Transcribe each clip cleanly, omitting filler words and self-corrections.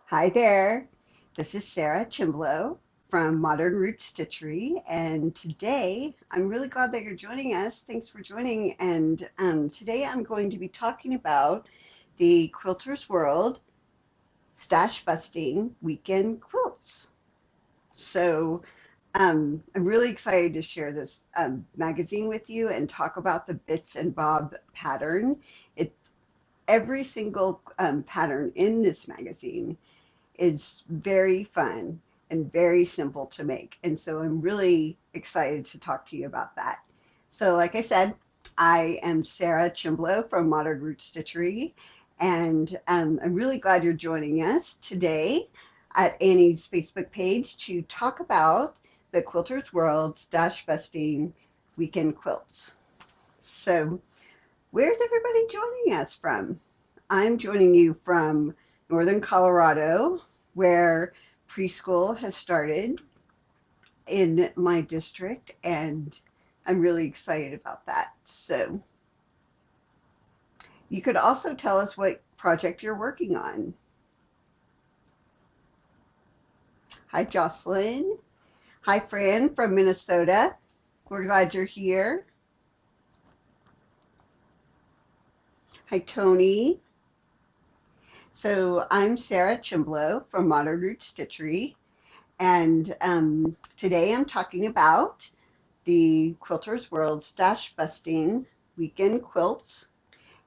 Hi there, this is Sarah Chimblow from Modern Root Stitchery, and today I'm really glad that you're joining us. Thanks for joining. And today I'm going to be talking about the Quilters World Stash Busting Weekend Quilts. So I'm really excited to share this magazine with you and talk about the Bits and Bob pattern. It Every single pattern in this magazine is very fun and very simple to make. And so I'm really excited to talk to you about that. So like I said, I am Sarah Chimblow from Modern Root Stitchery, and I'm really glad you're joining us today at Annie's Facebook page to talk about the Quilters World Stash Busting Weekend Quilts. So where's everybody joining us from? I'm joining you from Northern Colorado, where preschool has started in my district, and I'm really excited about that. So you could also tell us what project you're working on. Hi, Jocelyn. Hi, Fran from Minnesota. We're glad you're here. Hi, Tony. So I'm Sarah Chimblow from Modern Root Stitchery, and today I'm talking about the Quilters World Stash Busting Weekend Quilts.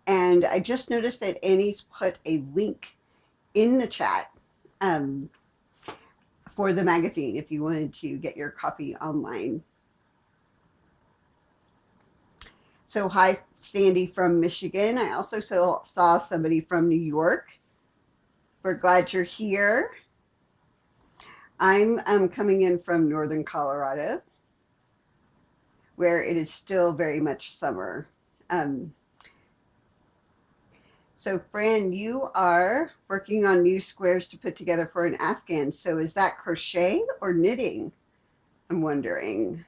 And I just noticed that Annie's put a link in the chat um, for the magazine if you wanted to get your copy online. So hi, Sandy from Michigan. I also saw somebody from New York. We're glad you're here. I'm coming in from Northern Colorado, where it is still very much summer. So Fran, you are working on new squares to put together for an Afghan. So is that crochet or knitting? I'm wondering,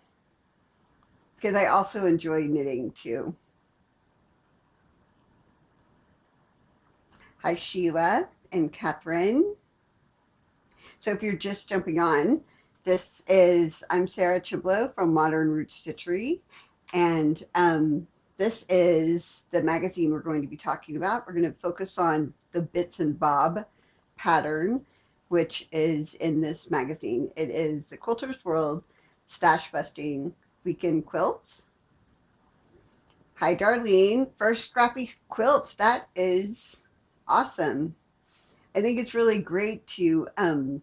because I also enjoy knitting too. Hi, Sheila and Catherine. So if you're just jumping on, I'm Sarah Chimblow from Modern Root Stitchery, and this is the magazine we're going to be talking about. We're going to focus on the Bits and Bob pattern, which is in this magazine. It is the Quilters World Stash Busting Weekend Quilts. Hi, Darlene. First scrappy quilts. That is awesome. I think it's really great to kind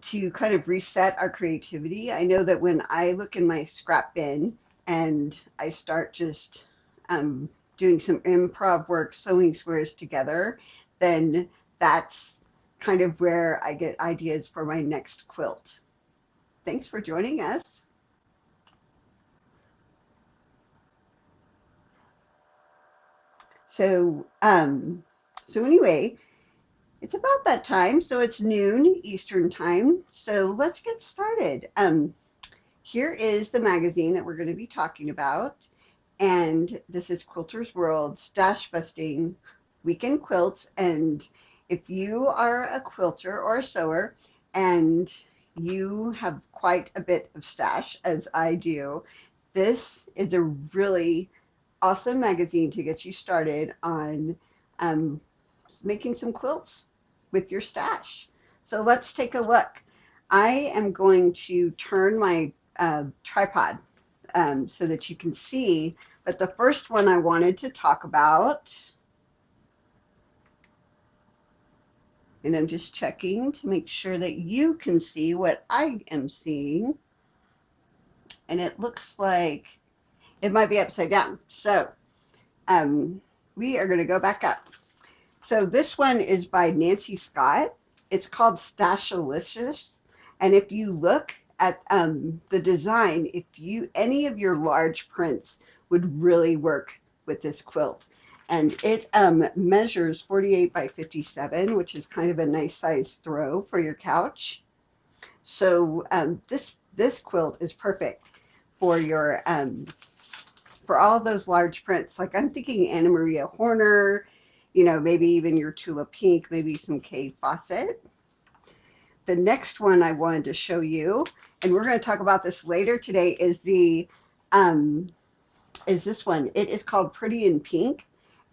of reset our creativity. I know that when I look in my scrap bin and I start just doing some improv work, sewing squares together, then that's kind of where I get ideas for my next quilt. Thanks for joining us. So, anyway, it's about that time. So it's noon Eastern time. So let's get started. Here is the magazine that we're going to be talking about. And this is Quilters World Stash Busting Weekend Quilts. And if you are a quilter or a sewer and you have quite a bit of stash, as I do, this is a really awesome magazine to get you started on making some quilts with your stash. So let's take a look. I am going to turn my tripod so that you can see, but the first one I wanted to talk about, and I'm just checking to make sure that you can see what I am seeing, and it looks like it might be upside down. So we are going to go back up. So this one is by Nancy Scott. It's called Specialicious. And if you look at the design, any of your large prints would really work with this quilt. And it measures 48 by 57, which is kind of a nice size throw for your couch. So this quilt is perfect for for all those large prints. Like I'm thinking Anna Maria Horner you know, maybe even your tulip pink, maybe some K faucet. The next one I wanted to show you, and we're going to talk about this later today, is um, this one. It is called Pretty in Pink,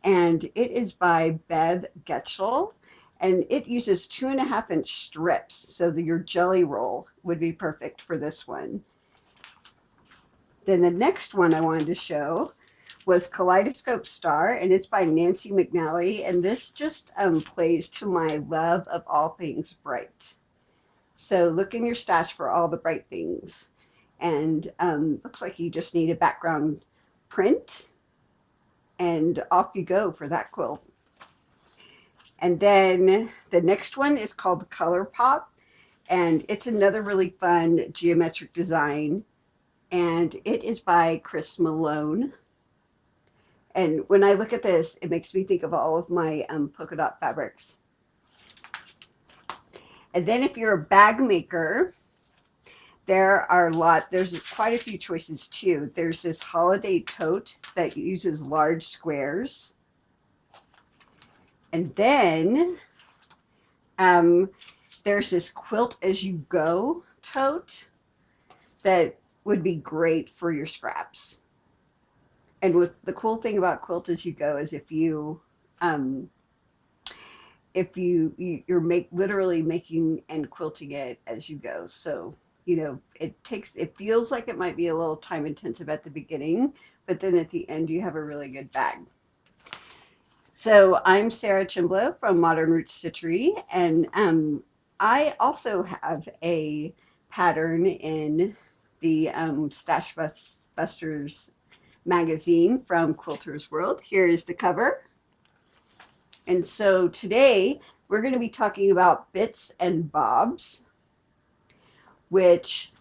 and it is by Bev Getchell, and it uses 2.5-inch strips, so that your jelly roll would be perfect for this one. Then the next one I wanted to show was Kaleidoscope Star, and it's by Nancy McNally, and this just plays to my love of all things bright. So look in your stash for all the bright things. And looks like you just need a background print, and off you go for that quilt. And then the next one is called Colourpop, and it's another really fun geometric design, and it is by Chris Malone. And when I look at this, it makes me think of all of my polka dot fabrics. And then if you're a bag maker, there's quite a few choices too. There's this holiday tote that uses large squares. And then there's this quilt as you go tote that would be great for your scraps. And with the cool thing about quilt as you go is you're literally making and quilting it as you go. So, you know, it feels like it might be a little time intensive at the beginning, but then at the end you have a really good bag. So I'm Sarah Chimblow from Modern Roots Stitchery, and I also have a pattern in the Stash Busters magazine from Quilters World. Here is the cover. And so today we're going to be talking about bits and bobs, which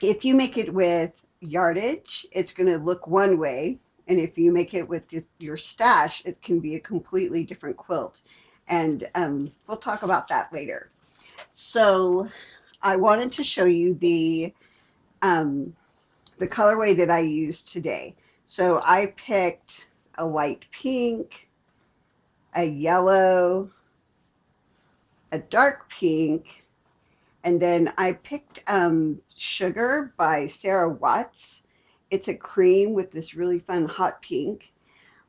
if you make it with yardage, it's going to look one way. And if you make it with your stash, it can be a completely different quilt. And we'll talk about that later. So I wanted to show you the colorway that I used today. So I picked a light pink, a yellow, a dark pink, and then I picked Sugar by Sarah Watts. It's a cream with this really fun hot pink.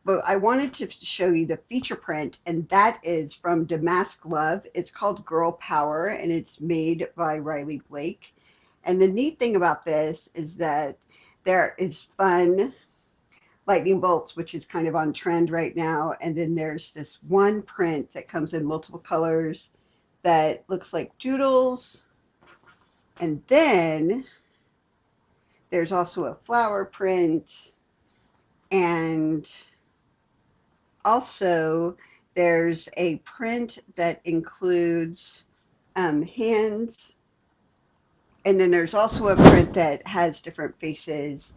But I wanted to show you the feature print, and that is from Damask Love. It's called Girl Power, and it's made by Riley Blake. And the neat thing about this is that there is fun lightning bolts, which is kind of on trend right now. And then there's this one print that comes in multiple colors that looks like doodles. And then there's also a flower print, and also there's a print that includes hands, and then there's also a print that has different faces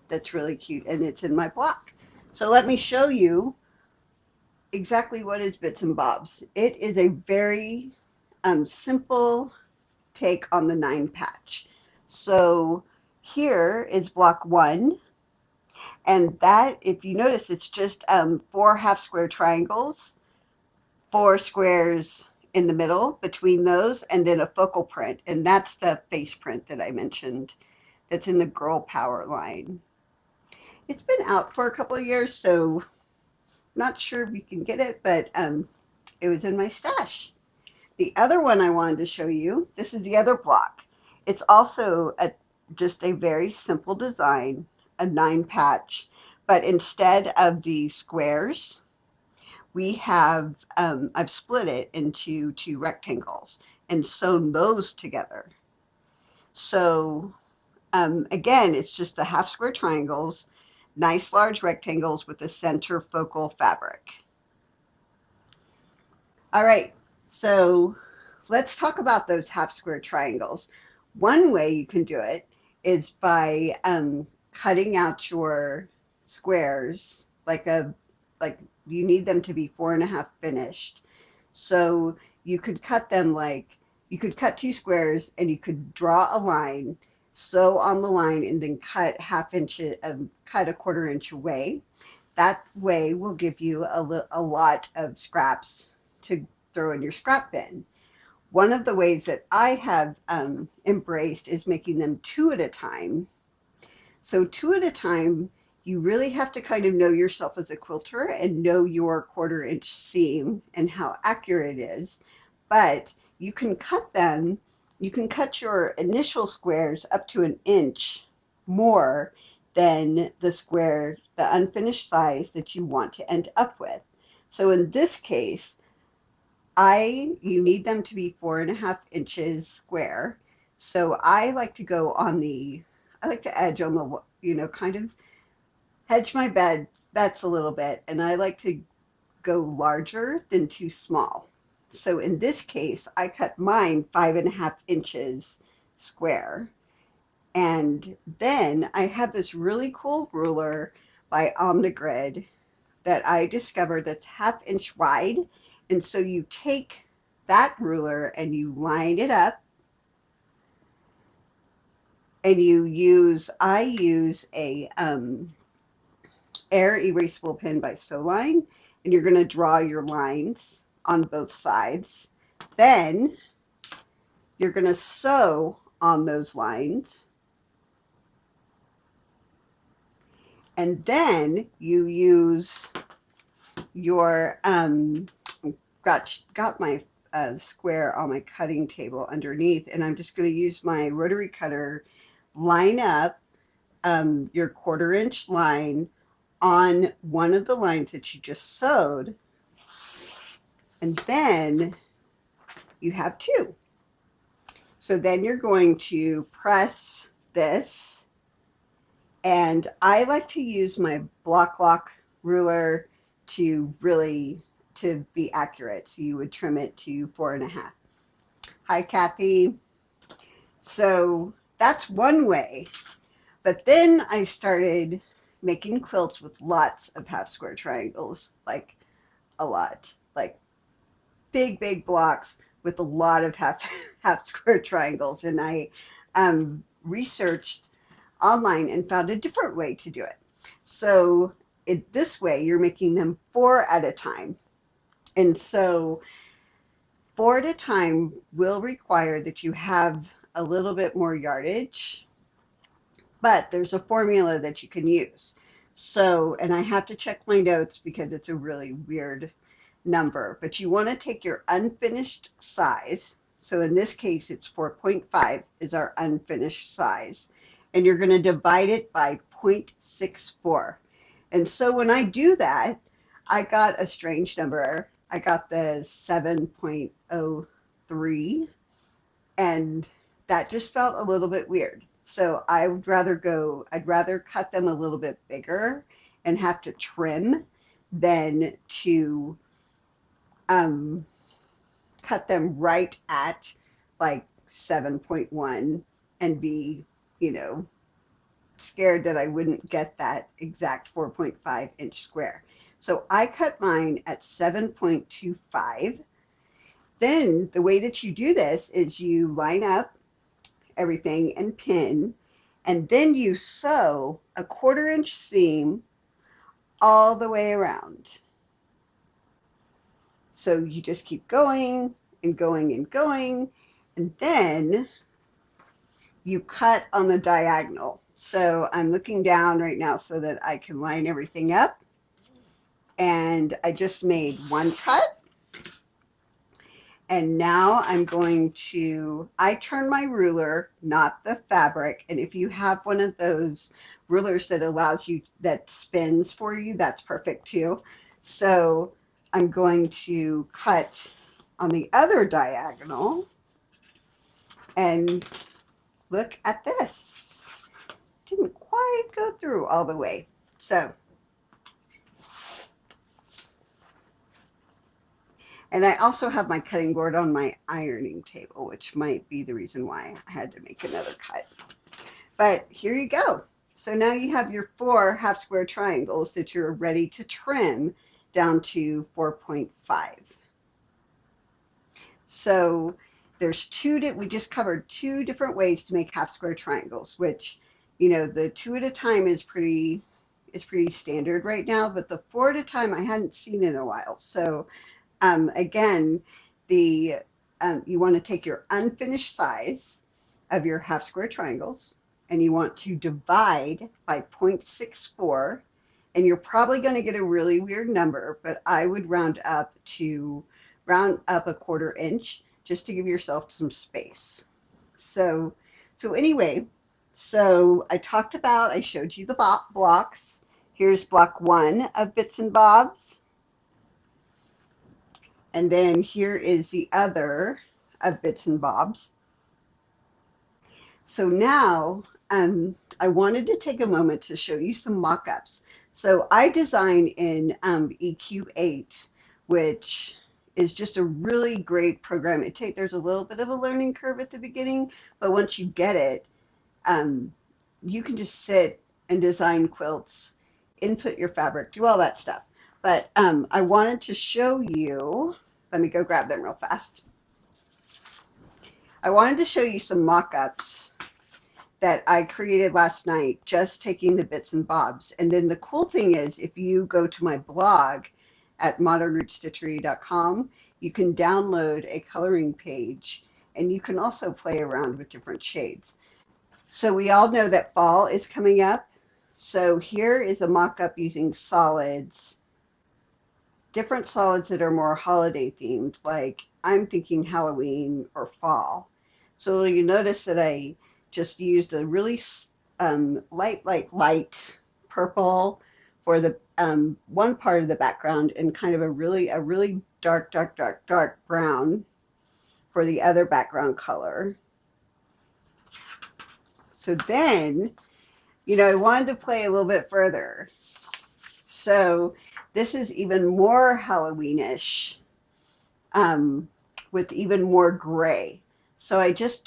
that's really cute, and it's in my block. So let me show you exactly what is Bits and Bobs. It is a very simple take on the 9 patch. So here is block 1, and that, if you notice, it's just 4 half square triangles, 4 squares in the middle between those, and then a focal print, and that's the face print that I mentioned that's in the Girl Power line. It's been out for a couple of years, so not sure if you can get it, but it was in my stash. The other one I wanted to show you, this is the other block. It's also just a very simple design, a 9 patch, but instead of the squares, we have, I've split it into 2 rectangles and sewn those together. So again, it's just the half square triangles, nice large rectangles with a center focal fabric. All right, so let's talk about those half square triangles. One way you can do it is by cutting out your squares like you need them to be 4.5 finished. So you could cut them you could cut 2 squares, and you could draw a line, sew on the line, and then cut cut a 1/4 inch away. That way will give you a lot of scraps to throw in your scrap bin. One of the ways that I have embraced is making them two at a time. So two at a time, you really have to kind of know yourself as a quilter and know your 1/4 inch seam and how accurate it is. But you can cut them, you can cut your initial squares up to 1 inch more than the square, the unfinished size that you want to end up with. So in this case, you need them to be 4.5 inches square. So I like to go on I like to edge on the, kind of hedge my bets a little bit, and I like to go larger than too small. So in this case, I cut mine 5.5 inches square. And then I have this really cool ruler by Omnigrid that I discovered that's 1/2 inch wide. And so you take that ruler and you line it up, and I use a air erasable pen by Soline, and you're going to draw your lines on both sides. Then you're going to sew on those lines. And then you use your, got my square on my cutting table underneath, and I'm just going to use my rotary cutter, line up your 1/4 inch line on one of the lines that you just sewed, and then you have two. So then you're going to press this, and I like to use my block lock ruler to be accurate. So you would trim it to 4.5. Hi, Kathy. So that's one way. But then I started making quilts with lots of half square triangles, like a lot, like big, big blocks with a lot of half square triangles. And I researched online and found a different way to do it. So this way, you're making them 4 at a time. And so 4 at a time will require that you have a little bit more yardage, but there's a formula that you can use. So, and I have to check my notes because it's a really weird number, but you want to take your unfinished size. So in this case, it's 4.5 is our unfinished size. And you're going to divide it by 0.64. And so when I do that, I got a strange number. I got the 7.03, and that just felt a little bit weird. So I'd rather cut them a little bit bigger and have to trim than to cut them right at like 7.1 and be, scared that I wouldn't get that exact 4.5 inch square. So I cut mine at 7.25. Then the way that you do this is you line up everything and pin, and then you sew a 1/4 inch seam all the way around. So you just keep going and going and going, and then you cut on the diagonal. So I'm looking down right now so that I can line everything up. And I just made one cut. And now I turn my ruler, not the fabric. And if you have one of those rulers that spins for you, that's perfect too. So I'm going to cut on the other diagonal, and look at this. Didn't quite go through all the way. So, and I also have my cutting board on my ironing table, which might be the reason why I had to make another cut. But here you go. So now you have your 4 half square triangles that you're ready to trim down to 4.5. So we just covered 2 different ways to make half square triangles, which, the 2 at a time is is pretty standard right now, but the 4 at a time I hadn't seen in a while. So again, the you want to take your unfinished size of your half square triangles and you want to divide by 0.64, and you're probably going to get a really weird number, but I would round up a quarter inch just to give yourself some space. So anyway, so I showed you the blocks. Here's block 1 of bits and bobs. And then here is the other of bits and bobs. So now I wanted to take a moment to show you some mock-ups. So I design in EQ8, which is just a really great program. There's a little bit of a learning curve at the beginning, but once you get it, you can just sit and design quilts, input your fabric, do all that stuff. But I wanted to show you, let me go grab them real fast. I wanted to show you some mock-ups that I created last night, just taking the bits and bobs. And then the cool thing is, if you go to my blog at modernrootstitchery.com, you can download a coloring page, and you can also play around with different shades. So we all know that fall is coming up. So here is a mock-up using solids, different solids that are more holiday themed, like I'm thinking Halloween or fall. So you notice that I just used a really light purple for the one part of the background, and kind of a really dark brown for the other background color. So then, I wanted to play a little bit further. So this is even more Halloweenish, with even more gray. So I just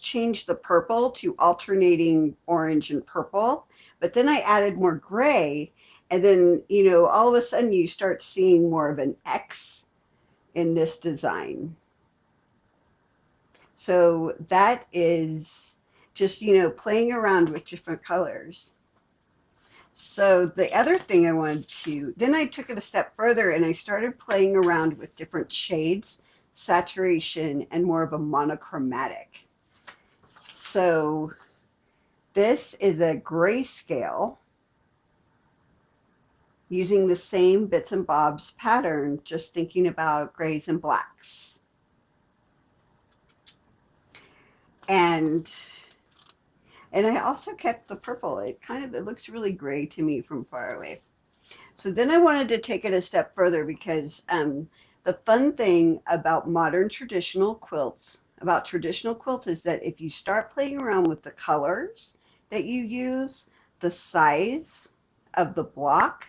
changed the purple to alternating orange and purple, but then I added more gray, and then, all of a sudden you start seeing more of an X in this design. So that is just, playing around with different colors. So the other thing then I took it a step further and I started playing around with different shades, saturation, and more of a monochromatic. So this is a grayscale using the same bits and bobs pattern, just thinking about grays and blacks. And I also kept the purple. It looks really gray to me from far away. So then I wanted to take it a step further, because the fun thing about traditional quilts is that if you start playing around with the colors that you use, the size of the block,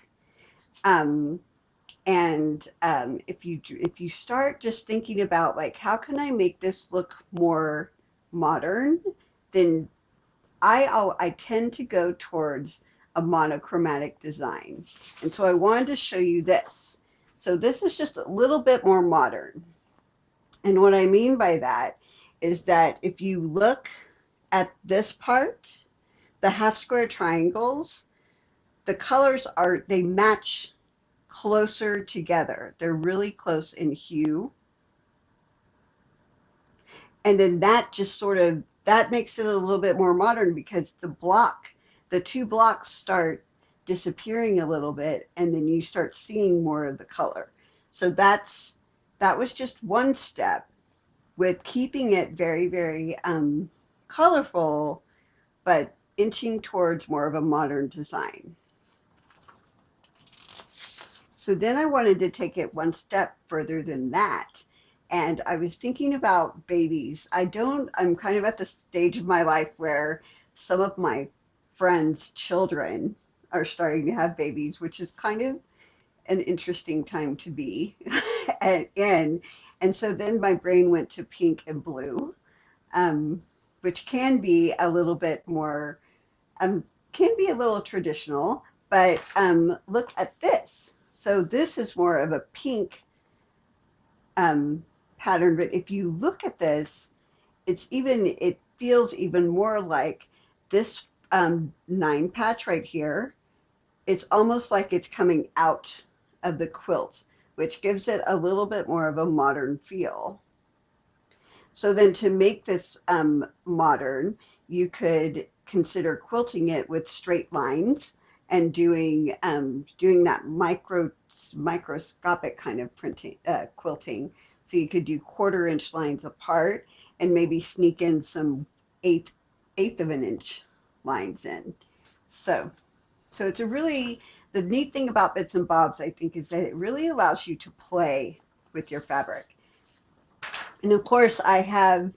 and if you start just thinking about, like, how can I make this look more modern, then I tend to go towards a monochromatic design. And so I wanted to show you this. So this is just a little bit more modern. And what I mean by that is that if you look at this part, the half square triangles, the colors they match closer together. They're really close in hue. And then that just that makes it a little bit more modern, because the two blocks start disappearing a little bit, and then you start seeing more of the color. So that was just one step with keeping it very, very colorful, but inching towards more of a modern design. So then I wanted to take it one step further than that. And I was thinking about babies. I'm kind of at the stage of my life where some of my friends' children are starting to have babies, which is kind of an interesting time to be in. And so then my brain went to pink and blue, which can be a little bit more, can be a little traditional, but look at this. So this is more of a pink pattern, but if you look at this, it feels even more like this 9 patch right here it's almost like it's coming out of the quilt, which gives it a little bit more of a modern feel. So then to make this modern, you could consider quilting it with straight lines and doing that microscopic kind of quilting. So you could do 1/4 inch lines apart and maybe sneak in some eighth of an inch lines in. So it's a really, the neat thing about bits and bobs, I think, is that it really allows you to play with your fabric. And of course, I have,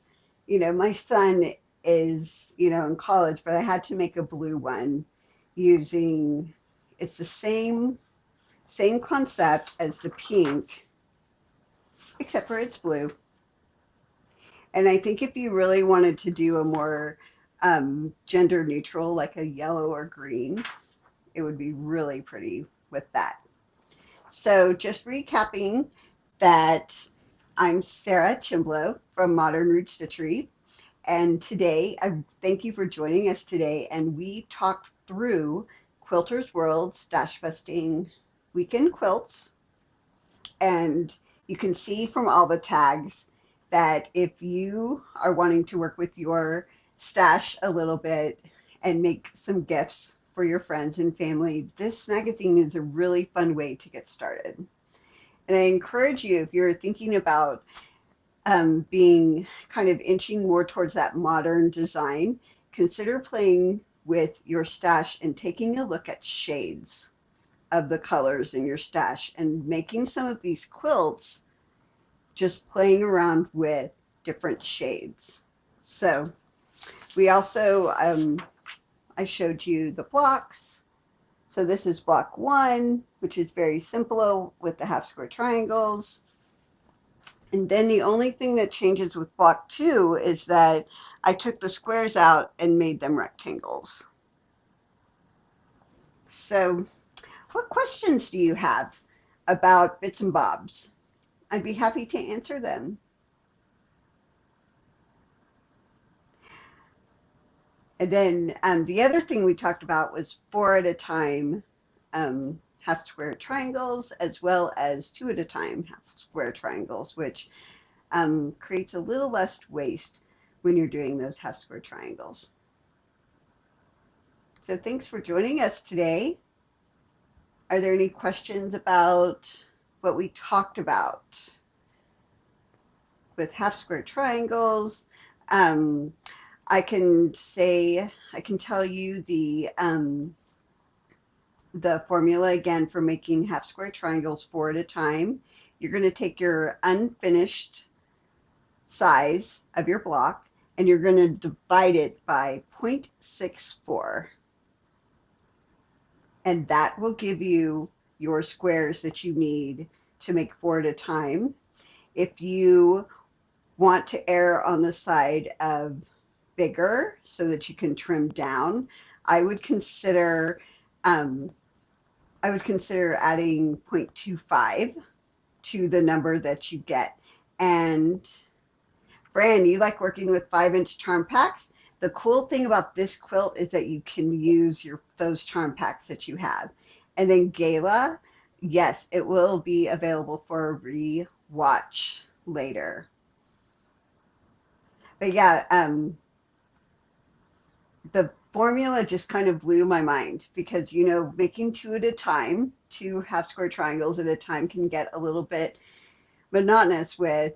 my son is, in college, but I had to make a blue one using, it's the same concept as the pink, except for it's blue. And I think if you really wanted to do a more gender neutral, like a yellow or green, it would be really pretty with that. So just recapping that, I'm Sarah Chimblow from Modern Root Stitchery, and today I thank you for joining us today, and we talked through Quilters World Stash Busting Weekend Quilts, and you can see from all the tags that if you are wanting to work with your stash a little bit and make some gifts for your friends and family, this magazine is a really fun way to get started. And I encourage you, if you're thinking about being kind of inching more towards that modern design, consider playing with your stash and taking a look at shades of the colors in your stash and making some of these quilts, just playing around with different shades. So we also, I showed you the blocks. So this is block 1, which is very simple with the half square triangles. And then the only thing that changes with block 2 is that I took the squares out and made them rectangles. So what questions do you have about bits and bobs? I'd be happy to answer them. And then the other thing we talked about was 4 at a time half square triangles, as well as 2 at a time half square triangles, which creates a little less waste when you're doing those half square triangles. So thanks for joining us today. Are there any questions about what we talked about with half square triangles? I can tell you the formula again for making half square triangles 4 at a time. You're going to take your unfinished size of your block and you're going to divide it by 0.64. And that will give you your squares that you need to make 4 at a time. If you want to err on the side of bigger so that you can trim down, I would consider adding 0.25 to the number that you get. And Fran, you like working with 5-inch charm packs? The cool thing about this quilt is that you can use those charm packs that you have. And then Gala, yes, it will be available for a re-watch later. But yeah, the formula just kind of blew my mind because, making 2 at a time, 2 half square triangles at a time can get a little bit monotonous with,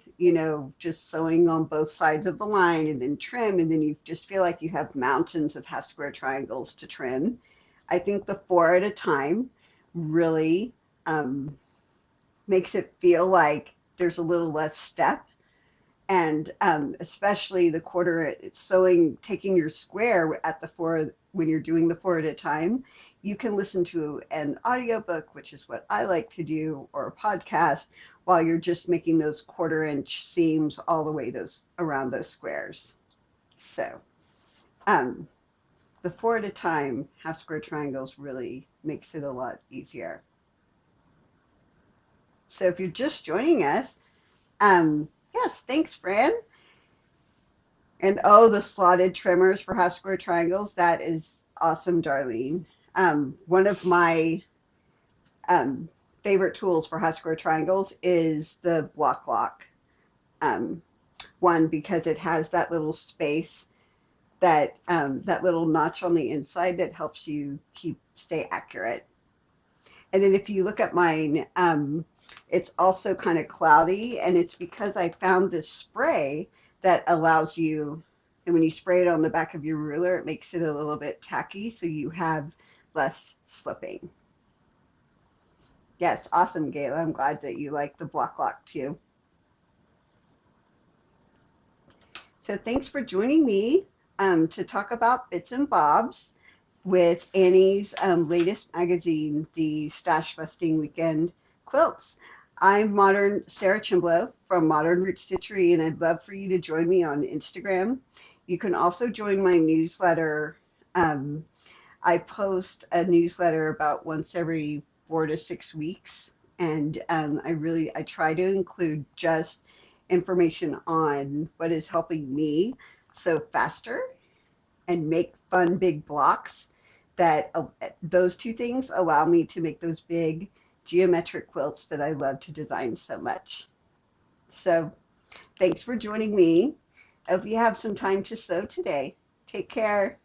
just sewing on both sides of the line and then trim, and then you just feel like you have mountains of half square triangles to trim. I think the 4 at a time really makes it feel like there's a little less step. And especially the sewing, taking your square at the 4, when you're doing the 4 at a time, you can listen to an audiobook, which is what I like to do, or a podcast, while you're just making those 1/4-inch seams all the way around those squares. So the 4 at a time half square triangles really makes it a lot easier. So if you're just joining us, yes, thanks, Fran. And oh, the slotted trimmers for half square triangles, that is awesome, Darlene. One of my um, favorite tools for Husker triangles is the block lock um, one, because it has that little space, that little notch on the inside that helps you stay accurate. And then if you look at mine, it's also kind of cloudy, and it's because I found this spray that allows you, and when you spray it on the back of your ruler, it makes it a little bit tacky, so you have less slipping. Yes, awesome, Gayla. I'm glad that you like the block lock too. So thanks for joining me to talk about bits and bobs with Annie's latest magazine, the Stash Busting Weekend Quilts. I'm Sarah Chimblow from Modern Root Stitchery, and I'd love for you to join me on Instagram. You can also join my newsletter. Um, I post a newsletter about once every 4 to 6 weeks, and I try to include just information on what is helping me sew faster and make fun big blocks. That those two things allow me to make those big geometric quilts that I love to design so much. So thanks for joining me. I hope you have some time to sew today. Take care.